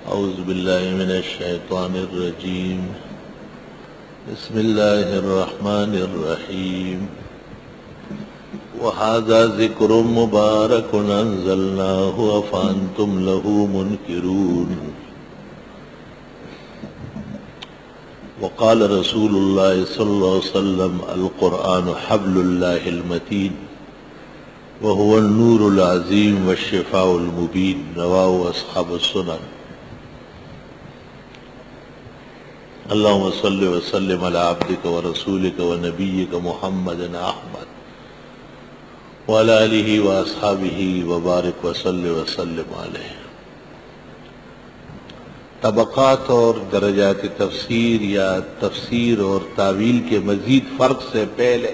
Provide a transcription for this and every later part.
اعوذ باللہ من الشیطان الرجیم بسم اللہ الرحمن الرحیم وَهَذَا ذِكْرٌ مُبَارَكٌ أَنزَلْنَاهُ أَفَأَنْتُمْ لَهُ مُنْكِرُونَ وقال رسول اللہ صلی اللہ علیہ وسلم القرآن حبل اللہ المتین وهو النور العظیم والشفاء المبین رواہ اصحاب السنن اللہم صل وسلم علی عبدک ورسولک ونبیک محمد احمد وعلی آلہ واصحابہ وبارک وسلم علیہ۔ طبقات اور درجات تفسیر یا تفسیر اور تاویل کے مزید فرق سے پہلے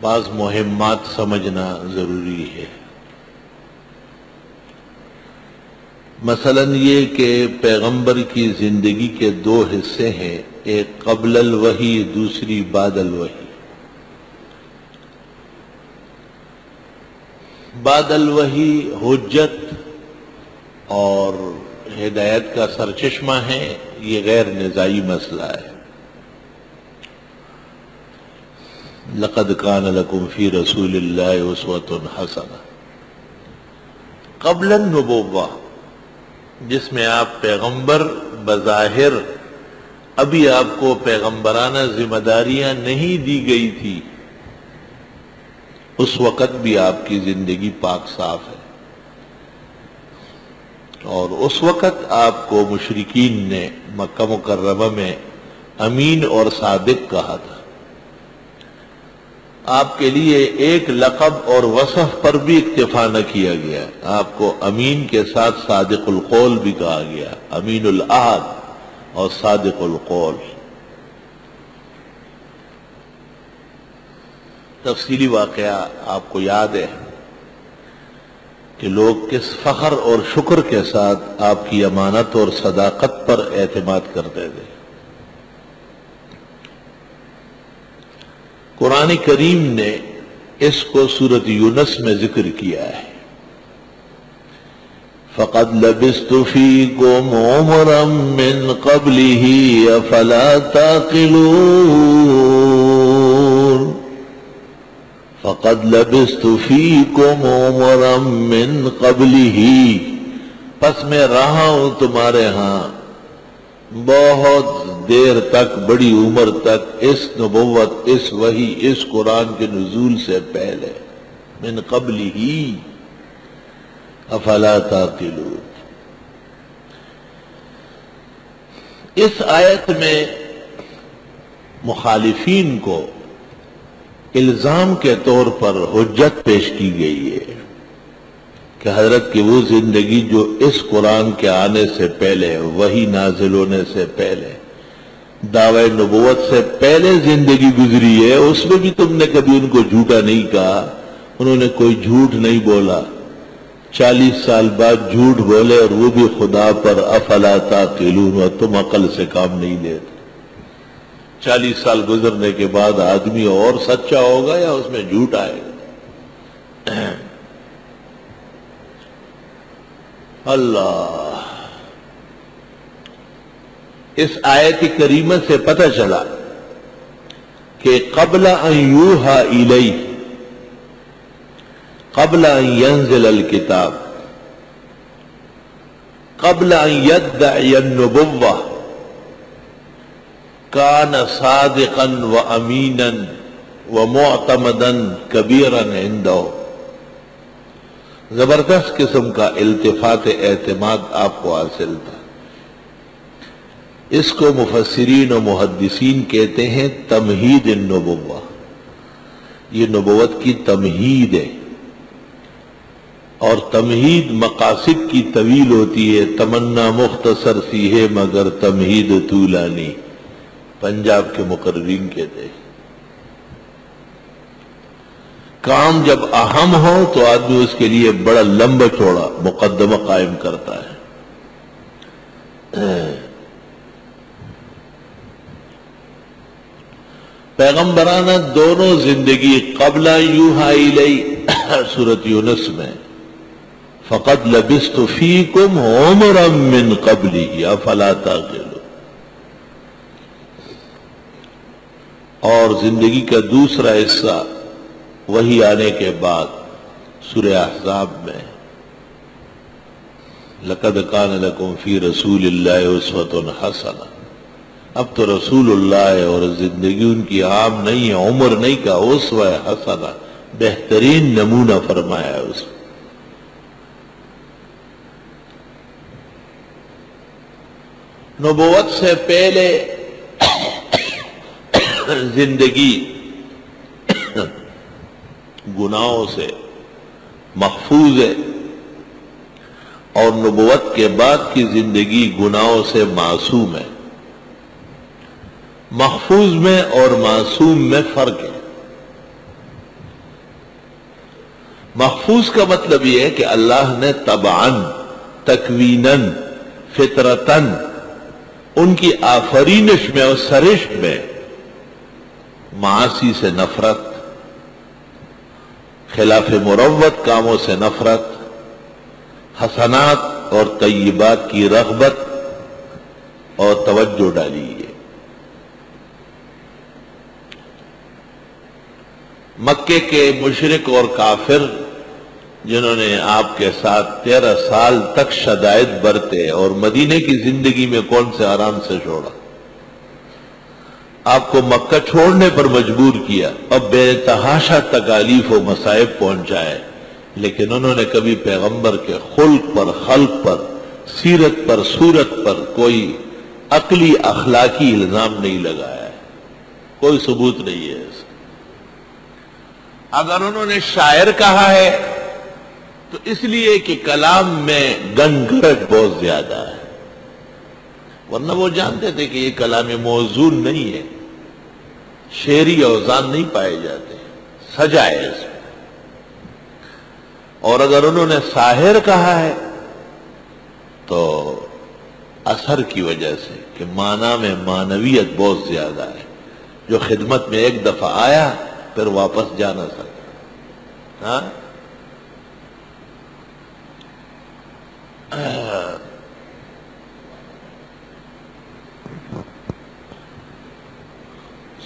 بعض مہمات سمجھنا ضروری ہے۔ مثلا یہ کہ پیغمبر کی زندگی کے دو حصے ہیں، ایک قبل الوحی، دوسری بعد الوحی۔ بعد الوحی حجت اور ہدایت کا سرچشمہ ہے، یہ غیر نزاعی مسئلہ ہے۔ لقد کان لکم فی رسول اللہ اسوۃ حسنہ۔ قبل النبوہ، جس میں آپ پیغمبر بظاہر ابھی آپ کو پیغمبرانہ ذمہ داریاں نہیں دی گئی تھی، اس وقت بھی آپ کی زندگی پاک صاف ہے، اور اس وقت آپ کو مشرکین نے مکہ مکرمہ میں امین اور صادق کہا تھا۔ آپ کے لیے ایک لقب اور وصف پر بھی اکتفا نہ کیا گیا، آپ کو امین کے ساتھ صادق القول بھی کہا گیا، امین العہد اور صادق القول۔ تفصیلی واقعہ آپ کو یاد ہے کہ لوگ کس فخر اور شکر کے ساتھ آپ کی امانت اور صداقت پر اعتماد کرتے تھے۔ قرآن کریم نے اس کو سورۃ یونس میں ذکر کیا ہے، فَقَدْ لَبِثْتُ فِيكُمْ عُمُرًا مِّن قَبْلِهِ أَفَلَا تَعْقِلُونَ فَقَدْ لَبِثْتُ فِيكُمْ عُمُرًا مِّن قَبْلِهِ، پس میں رہا ہوں تمہارے ہاں بہت دیر تک، بڑی عمر تک، اس نبوت، اس وحی، اس قرآن کے نزول سے پہلے، من قبلہ افلا تعقلون۔ اس آیت میں مخالفین کو الزام کے طور پر حجت پیش کی گئی ہے کہ حضرت کی وہ زندگی جو اس قرآن کے آنے سے پہلے، وحی نازل ہونے سے پہلے، دعوی نبوت سے پہلے زندگی گزری ہے، اس میں بھی تم نے کبھی ان کو جھوٹا نہیں کہا، انہوں نے کوئی جھوٹ نہیں بولا، 40 سال بعد جھوٹ بولے اور وہ بھی خدا پر، افلا تعقلون، اور تم عقل سے کام نہیں لیتے۔ 40 سال گزرنے کے بعد آدمی اور سچا ہوگا یا اس میں جھوٹ آئے گا؟ اللہ، اس آیت کریمہ سے پتہ چلا کہ قبل ان یوحى الیہ، قبل ان ینزل الکتاب، قبل ان یدعی النبوہ، کان صادقا وامینا ومعتمدا کبیرا عنده۔ زبردست قسم کا التفات اعتماد آپ کو حاصل تھا۔ اس کو مفسرین و محدثین کہتے ہیں تمہید النبوہ، یہ نبوت کی تمہید ہے، اور تمہید مقاصد کی طویل ہوتی ہے، تمنا مختصر سی ہے مگر تمہید طولانی، پنجاب کے مقررین کہتے ہیں۔ کام جب اہم ہو تو آدمی اس کے لیے بڑا لمبا چوڑا مقدمہ قائم کرتا ہے۔ پیغمبرانہ دونوں زندگی قبل یوحى الیہ سورۃ یونس میں، فقد لبثت فیکم عمرا من قبلہ افلا تعقلون. اور زندگی کا دوسرا حصہ وہی آنے کے بعد سورہ احزاب میں لقد کان لکم فی رسول اللہ اسوۃ حسنہ. اب تو رسول اللہ ہے اور زندگی ان کی عام نہیں ہے، عمر نہیں کا اسوہ حسنہ، بہترین نمونہ فرمایا ہے اس. نبوت سے پہلے زندگی گناہوں سے محفوظ ہے، اور نبوت کے بعد کی زندگی گناہوں سے معصوم ہے. محفوظ میں اور معصوم میں فرق ہے. محفوظ کا مطلب یہ ہے کہ اللہ نے طبعاً، تکویناً، فطرتاً ان کی آفرینش میں اور سرشت میں معاصی سے نفرت، خلاف مروت کاموں سے نفرت، حسنات اور طیبات کی رغبت اور توجہ ڈالی ہے. مکے کے مشرک اور کافر جنہوں نے آپ کے ساتھ 13 سال تک شدائد برتے اور مدینے کی زندگی میں کون سے آرام سے چھوڑا، آپ کو مکہ چھوڑنے پر مجبور کیا، اب بے تحاشا تکالیف و مصائب پہنچائے، لیکن انہوں نے کبھی پیغمبر کے خلق پر، خلق پر، سیرت پر، صورت پر کوئی عقلی اخلاقی الزام نہیں لگایا ہے، کوئی ثبوت نہیں ہے اس کا. اگر انہوں نے شاعر کہا ہے تو اس لیے کہ کلام میں گنگرج بہت زیادہ ہے، ورنہ وہ جانتے تھے کہ یہ کلام موزون نہیں ہے، شعری اوزان نہیں پائے جاتے، سجا ہے اس میں. اور اگر انہوں نے ساحر کہا ہے تو اثر کی وجہ سے کہ معنی میں معنویت بہت زیادہ ہے، جو خدمت میں ایک دفعہ آیا پھر واپس جا نہ سکتا. ہاں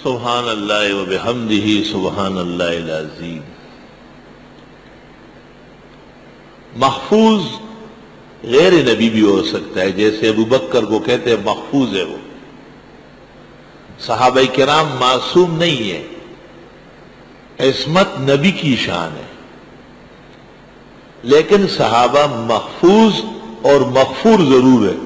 سبحان اللہ وبحمدہ سبحان اللہ العظیم. محفوظ غیر نبی بھی ہو سکتا ہے، جیسے ابو بکر کو کہتے ہیں محفوظ ہے وہ. صحابہ کرام معصوم نہیں ہے، عصمت نبی کی شان ہے، لیکن صحابہ محفوظ اور مغفور ضرور ہے.